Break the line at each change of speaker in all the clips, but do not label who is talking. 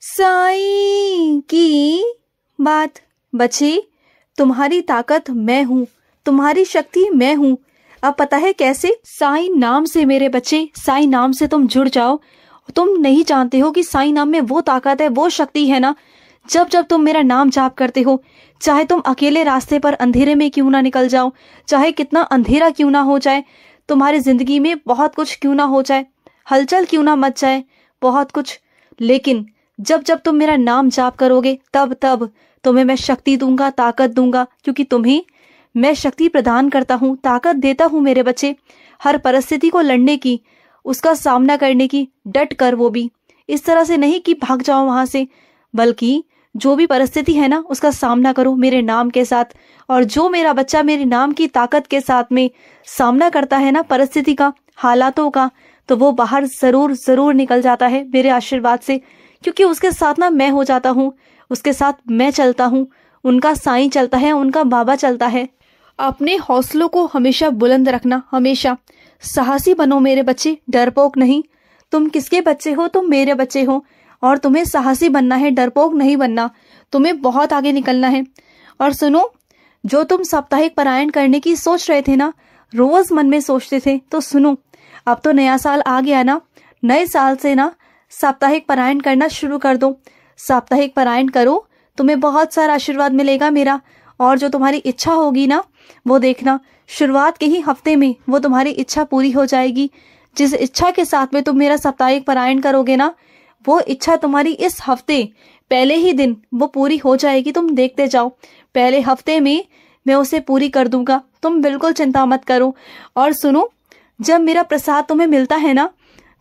साईं की बात। बच्चे, तुम्हारी ताकत मैं हूँ, तुम्हारी शक्ति मैं हूँ। अब पता है कैसे? साईं नाम से मेरे बच्चे, साईं नाम से तुम जुड़ जाओ। तुम नहीं जानते हो कि साईं नाम में वो ताकत है, वो शक्ति है ना। जब जब तुम मेरा नाम जाप करते हो, चाहे तुम अकेले रास्ते पर अंधेरे में क्यों ना निकल जाओ, चाहे कितना अंधेरा क्यों ना हो जाए, तुम्हारी जिंदगी में बहुत कुछ क्यों ना हो जाए, हलचल क्यों ना मच जाए, बहुत कुछ, लेकिन जब जब तुम मेरा नाम जाप करोगे तब तब तुम्हें मैं शक्ति दूंगा, ताकत दूंगा, क्योंकि तुम्हें मैं शक्ति प्रदान करता हूँ, ताकत देता हूँ मेरे बच्चे, हर परिस्थिति को लड़ने की, उसका सामना करने की, डट कर, वो भी इस तरह से नहीं कि भाग जाओ वहां से, बल्कि जो भी परिस्थिति है ना उसका सामना करो मेरे नाम के साथ। और जो मेरा बच्चा मेरे नाम की ताकत के साथ में सामना करता है ना परिस्थिति का, हालातों का, तो वो बाहर जरूर जरूर निकल जाता है मेरे आशीर्वाद से, क्योंकि उसके साथ ना मैं हो जाता हूँ, उसके साथ मैं चलता हूँ, उनका साईं चलता है, उनका बाबा चलता है। अपने हौसलों को हमेशा बुलंद रखना, हमेशा साहसी बनो मेरे बच्चे, डरपोक नहीं। तुम किसके बच्चे हो? तुम मेरे बच्चे हो, और तुम्हें साहसी बनना है, डरपोक नहीं बनना। तुम्हें बहुत आगे निकलना है। और सुनो, जो तुम साप्ताहिक पारायण करने की सोच रहे थे ना, रोज मन में सोचते थे, तो सुनो, अब तो नया साल आ गया ना, नए साल से ना साप्ताहिक पारायण करना शुरू कर दो। साप्ताहिक पारायण करो, तुम्हें बहुत सारा आशीर्वाद मिलेगा मेरा। और जो तुम्हारी इच्छा होगी ना, वो देखना शुरुआत के ही हफ्ते में वो तुम्हारी इच्छा पूरी हो जाएगी। जिस इच्छा के साथ में तुम मेरा साप्ताहिक पारायण करोगे ना, वो इच्छा तुम्हारी इस हफ्ते पहले ही दिन वो पूरी हो जाएगी। तुम देखते जाओ, पहले हफ्ते में मैं उसे पूरी कर दूंगा, तुम बिल्कुल चिंता मत करो। और सुनो, जब मेरा प्रसाद तुम्हें मिलता है ना,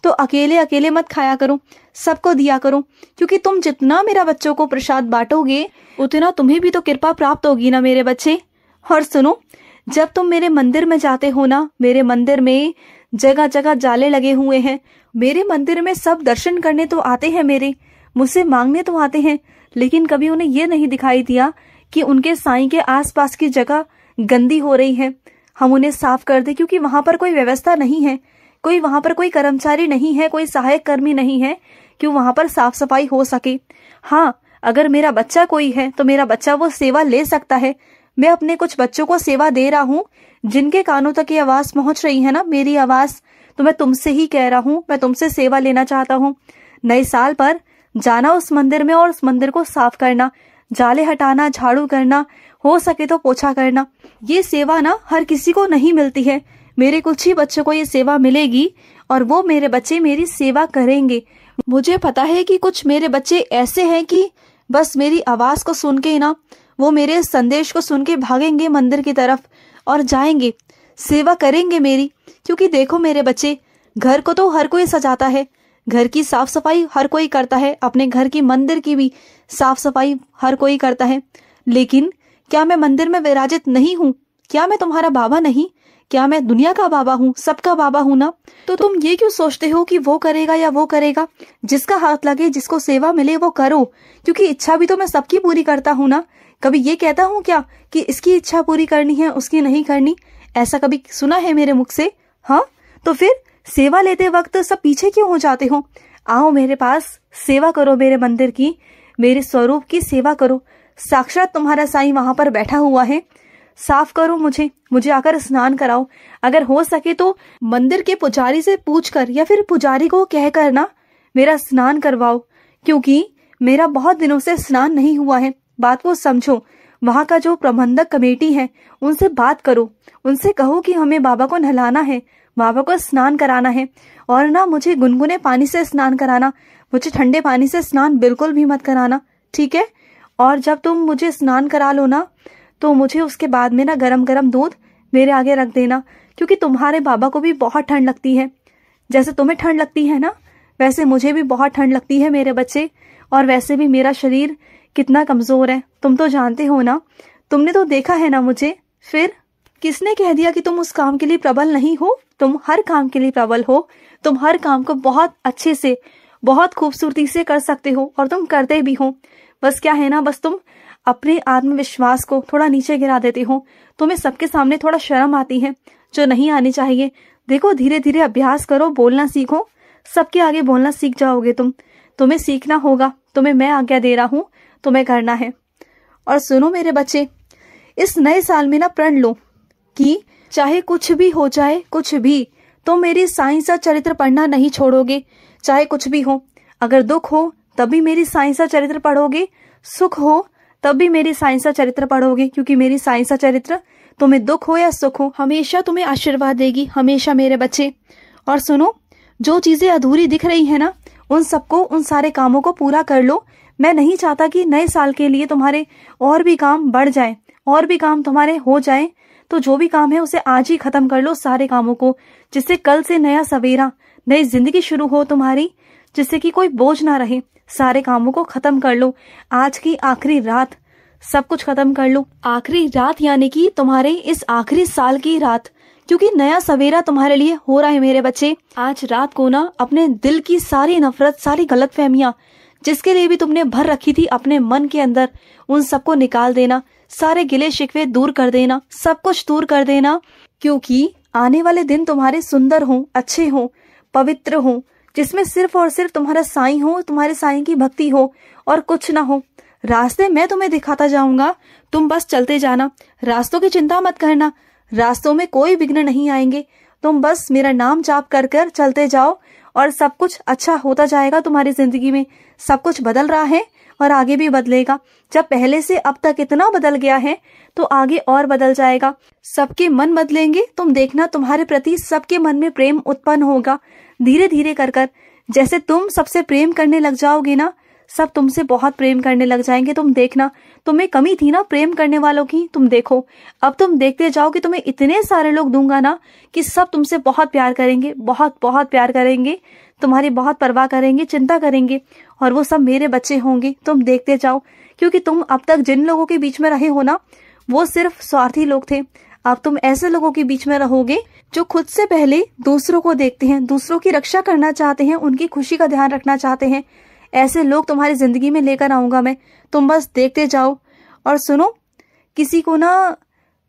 तो अकेले अकेले मत खाया करो, सबको दिया करो, क्योंकि तुम जितना मेरा बच्चों को प्रसाद बांटोगे उतना तुम्हें भी तो कृपा प्राप्त होगी ना मेरे बच्चे। और सुनो, जब तुम मेरे मंदिर में जाते हो ना, मेरे मंदिर में जगह जगह जाले लगे हुए हैं, मेरे मंदिर में सब दर्शन करने तो आते हैं, मेरे मुझसे मांगने तो आते हैं, लेकिन कभी उन्हें ये नहीं दिखाई दिया कि उनके साईं के आसपास की जगह गंदी हो रही है, हम उन्हें साफ कर दे, क्योंकि वहां पर कोई व्यवस्था नहीं है, कोई वहां पर कोई कर्मचारी नहीं है, कोई सहायक कर्मी नहीं है कि वहां पर साफ सफाई हो सके। हाँ, अगर मेरा बच्चा कोई है तो मेरा बच्चा वो सेवा ले सकता है। मैं अपने कुछ बच्चों को सेवा दे रहा हूँ, जिनके कानों तक ये आवाज पहुंच रही है ना, मेरी आवाज, तो मैं तुमसे ही कह रहा हूँ, मैं तुमसे सेवा लेना चाहता हूँ। नए साल पर जाना उस मंदिर में और उस मंदिर को साफ करना, जाले हटाना, झाड़ू करना, हो सके तो पोछा करना। ये सेवा ना हर किसी को नहीं मिलती है, मेरे कुछ ही बच्चों को ये सेवा मिलेगी, और वो मेरे बच्चे मेरी सेवा करेंगे। मुझे पता है कि कुछ मेरे बच्चे ऐसे हैं कि बस मेरी आवाज को सुन के ना, वो मेरे संदेश को सुन के भागेंगे मंदिर की तरफ और जाएंगे, सेवा करेंगे मेरी। क्योंकि देखो मेरे बच्चे, घर को तो हर कोई सजाता है, घर की साफ सफाई हर कोई करता है, अपने घर की मंदिर की भी साफ सफाई हर कोई करता है, लेकिन क्या मैं मंदिर में विराजित नहीं हूँ? क्या मैं तुम्हारा बाबा नहीं? क्या मैं दुनिया का बाबा हूँ, सबका बाबा हूँ ना? तो तुम ये क्यों सोचते हो कि वो करेगा या वो करेगा? जिसका हाथ लगे, जिसको सेवा मिले वो करो, क्योंकि इच्छा भी तो मैं सबकी पूरी करता हूँ ना। कभी ये कहता हूँ क्या कि इसकी इच्छा पूरी करनी है, उसकी नहीं करनी? ऐसा कभी सुना है मेरे मुख से? हाँ, तो फिर सेवा लेते वक्त सब पीछे क्यों हो जाते हो? आओ मेरे पास, सेवा करो मेरे मंदिर की, मेरे स्वरूप की सेवा करो। साक्षात तुम्हारा साईं वहां पर बैठा हुआ है। साफ करो मुझे आकर स्नान कराओ। अगर हो सके तो मंदिर के पुजारी से पूछकर या फिर पुजारी को कहकर ना मेरा स्नान करवाओ, क्योंकि मेरा बहुत दिनों से स्नान नहीं हुआ है। बात को समझो, वहां का जो प्रबंधक कमेटी है उनसे बात करो, उनसे कहो कि हमें बाबा को नहलाना है, बाबा को स्नान कराना है, और ना मुझे गुनगुने पानी से स्नान कराना, मुझे ठंडे पानी से स्नान बिल्कुल भी मत कराना, ठीक है? और जब तुम मुझे स्नान करा लो ना, तो मुझे उसके बाद में ना गरम गरम दूध मेरे आगे रख देना, क्योंकि तुम्हारे बाबा को भी बहुत ठंड लगती है। जैसे तुम्हें ठंड लगती है ना, वैसे मुझे भी बहुत ठंड लगती है मेरे बच्चे। और वैसे भी मेरा शरीर कितना कमजोर है, तुम तो जानते हो ना, तुमने तो देखा है ना मुझे। फिर किसने कह दिया कि तुम उस काम के लिए प्रबल नहीं हो? तुम हर काम के लिए प्रबल हो, तुम हर काम को बहुत अच्छे से, बहुत खूबसूरती से कर सकते हो, और तुम करते भी हो। बस क्या है ना, बस तुम अपने आत्मविश्वास को थोड़ा नीचे गिरा देते हो। तुम्हें सबके सामने थोड़ा शर्म आती है, जो नहीं आनी चाहिए। देखो, धीरे धीरे अभ्यास करो, बोलना सीखो, सबके आगे बोलना सीख जाओगे तुम्हें सीखना होगा, तुम्हें मैं आज्ञा दे रहा हूँ, तुम्हें करना है। और सुनो मेरे बच्चे, इस नए साल में ना प्रण लो कि चाहे कुछ भी हो जाए, कुछ भी, तुम मेरी साइंस और चरित्र पढ़ना नहीं छोड़ोगे। चाहे कुछ भी हो, अगर दुख हो तब भी मेरी साइंस और चरित्र पढ़ोगे, सुख हो तब भी मेरी साइंस और चरित्र पढ़ोगे, क्योंकि मेरी साइंस और चरित्र तुम्हें दुख हो या सुख हो हमेशा तुम्हें आशीर्वाद देगी, हमेशा मेरे बच्चे। और सुनो, जो चीजें अधूरी दिख रही है ना, उन सबको, उन सारे कामों को पूरा कर लो। मैं नहीं चाहता कि नए साल के लिए तुम्हारे और भी काम बढ़ जाए, और भी काम तुम्हारे हो जाए। तो जो भी काम है उसे आज ही खत्म कर लो, सारे कामों को, जिससे कल से नया सवेरा, नई जिंदगी शुरू हो तुम्हारी, जिससे कि कोई बोझ ना रहे। सारे कामों को खत्म कर लो, आज की आखिरी रात सब कुछ खत्म कर लो। आखिरी रात यानी कि तुम्हारे इस आखिरी साल की रात, क्योंकि नया सवेरा तुम्हारे लिए हो रहा है मेरे बच्चे। आज रात को ना अपने दिल की सारी नफरत, सारी गलतफहमियां जिसके लिए भी तुमने भर रखी थी अपने मन के अंदर, उन सबको निकाल देना, सारे गिले शिकवे दूर कर देना, सब कुछ दूर कर देना। क्योंकि आने वाले दिन तुम्हारे सुंदर हो, अच्छे हो, पवित्र हो, जिसमें सिर्फ और सिर्फ तुम्हारा साईं हो, तुम्हारे साईं की भक्ति हो और कुछ ना हो। रास्ते मैं तुम्हें दिखाता जाऊंगा, तुम बस चलते जाना, रास्तों की चिंता मत करना, रास्तों में कोई विघ्न नहीं आएंगे। तुम बस मेरा नाम जाप कर कर चलते जाओ और सब कुछ अच्छा होता जाएगा तुम्हारी जिंदगी में। सब कुछ बदल रहा है और आगे भी बदलेगा। जब पहले से अब तक इतना बदल गया है तो आगे और बदल जाएगा। सबके मन बदलेंगे, तुम देखना, तुम्हारे प्रति सबके मन में प्रेम उत्पन्न होगा धीरे धीरे कर कर। जैसे तुम सबसे प्रेम करने लग जाओगे ना, सब तुमसे बहुत प्रेम करने लग जाएंगे। तुम देखना, तुम्हें कमी थी ना प्रेम करने वालों की, तुम देखो, अब तुम देखते जाओ कि तुम्हें इतने सारे लोग दूंगा ना कि सब तुमसे बहुत प्यार करेंगे, बहुत बहुत प्यार करेंगे, तुम्हारी बहुत परवाह करेंगे, चिंता करेंगे, और वो सब मेरे बच्चे होंगे। तुम देखते जाओ, क्योंकि तुम अब तक जिन लोगों के बीच में रहे हो ना, वो सिर्फ स्वार्थी लोग थे। अब तुम ऐसे लोगों के बीच में रहोगे जो खुद से पहले दूसरों को देखते हैं, दूसरों की रक्षा करना चाहते हैं, उनकी खुशी का ध्यान रखना चाहते हैं। ऐसे लोग तुम्हारी जिंदगी में लेकर आऊंगा मैं, तुम बस देखते जाओ। और सुनो, किसी को ना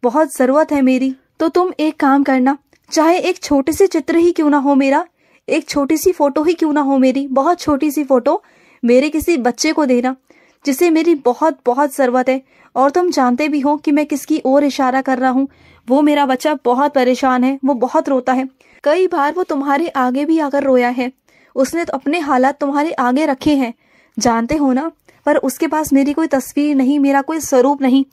बहुत जरूरत है मेरी, तो तुम एक काम करना, चाहे एक छोटी सी चित्र ही क्यों ना हो मेरा, एक छोटी सी फोटो ही क्यों ना हो मेरी, बहुत छोटी सी फोटो मेरे किसी बच्चे को देना जिसे मेरी बहुत बहुत जरूरत है। और तुम जानते भी हो कि मैं किसकी ओर इशारा कर रहा हूँ। वो मेरा बच्चा बहुत परेशान है, वो बहुत रोता है। कई बार वो तुम्हारे आगे भी आकर रोया है, उसने तो अपने हालात तुम्हारे आगे रखे हैं, जानते हो ना। पर उसके पास मेरी कोई तस्वीर नहीं, मेरा कोई स्वरूप नहीं।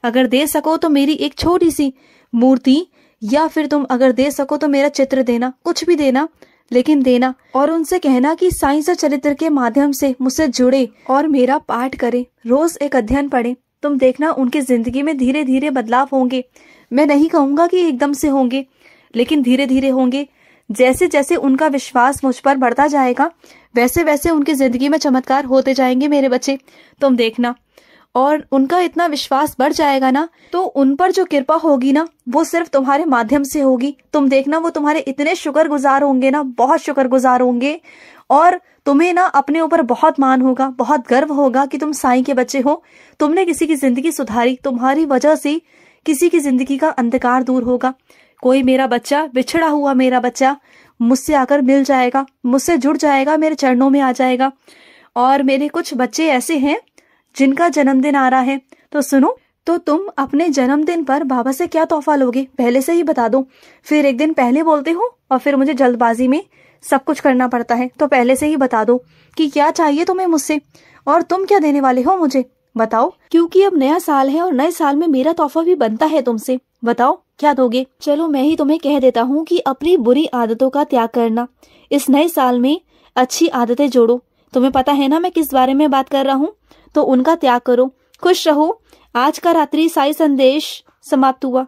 अगर दे सको तो मेरी एक छोटी सी मूर्ति, या फिर तुम अगर दे सको तो मेरा चित्र देना, कुछ भी देना, लेकिन देना। और उनसे कहना कि साइंस और चरित्र के माध्यम से मुझसे जुड़े और मेरा पाठ करे, रोज एक अध्ययन पढ़े। तुम देखना, उनकी जिंदगी में धीरे धीरे बदलाव होंगे। मैं नहीं कहूंगा कि एकदम से होंगे, लेकिन धीरे धीरे होंगे। जैसे जैसे उनका विश्वास मुझ पर बढ़ता जाएगा, वैसे वैसे उनकी जिंदगी में चमत्कार होते जाएंगे मेरे बच्चे, तुम देखना। और उनका इतना विश्वास बढ़ जाएगा ना, तो उन पर जो कृपा होगी ना, वो सिर्फ तुम्हारे माध्यम से होगी। तुम देखना, वो तुम्हारे इतने शुक्रगुजार होंगे ना, बहुत शुक्रगुजार होंगे। और तुम्हें ना अपने ऊपर बहुत मान होगा, बहुत गर्व होगा कि तुम साईं के बच्चे हो। तुमने किसी की जिंदगी सुधारी, तुम्हारी वजह से किसी की जिंदगी का अंधकार दूर होगा। कोई मेरा बच्चा, बिछड़ा हुआ मेरा बच्चा मुझसे आकर मिल जाएगा, मुझसे जुड़ जाएगा, मेरे चरणों में आ जाएगा। और मेरे कुछ बच्चे ऐसे हैं जिनका जन्मदिन आ रहा है, तो सुनो, तो तुम अपने जन्मदिन पर बाबा से क्या तोहफा लोगे पहले से ही बता दो। फिर एक दिन पहले बोलते हो और फिर मुझे जल्दबाजी में सब कुछ करना पड़ता है, तो पहले से ही बता दो कि क्या चाहिए तुम्हें मुझसे और तुम क्या देने वाले हो मुझे, बताओ। क्योंकि अब नया साल है और नए साल में मेरा तोहफा भी बनता है तुमसे। बताओ क्या दोगे। चलो मैं ही तुम्हें कह देता हूँ कि अपनी बुरी आदतों का त्याग करना, इस नए साल में अच्छी आदतें जोड़ो। तुम्हें पता है ना मैं किस बारे में बात कर रहा हूँ, तो उनका त्याग करो। खुश रहो। आज का रात्रि साई संदेश समाप्त हुआ।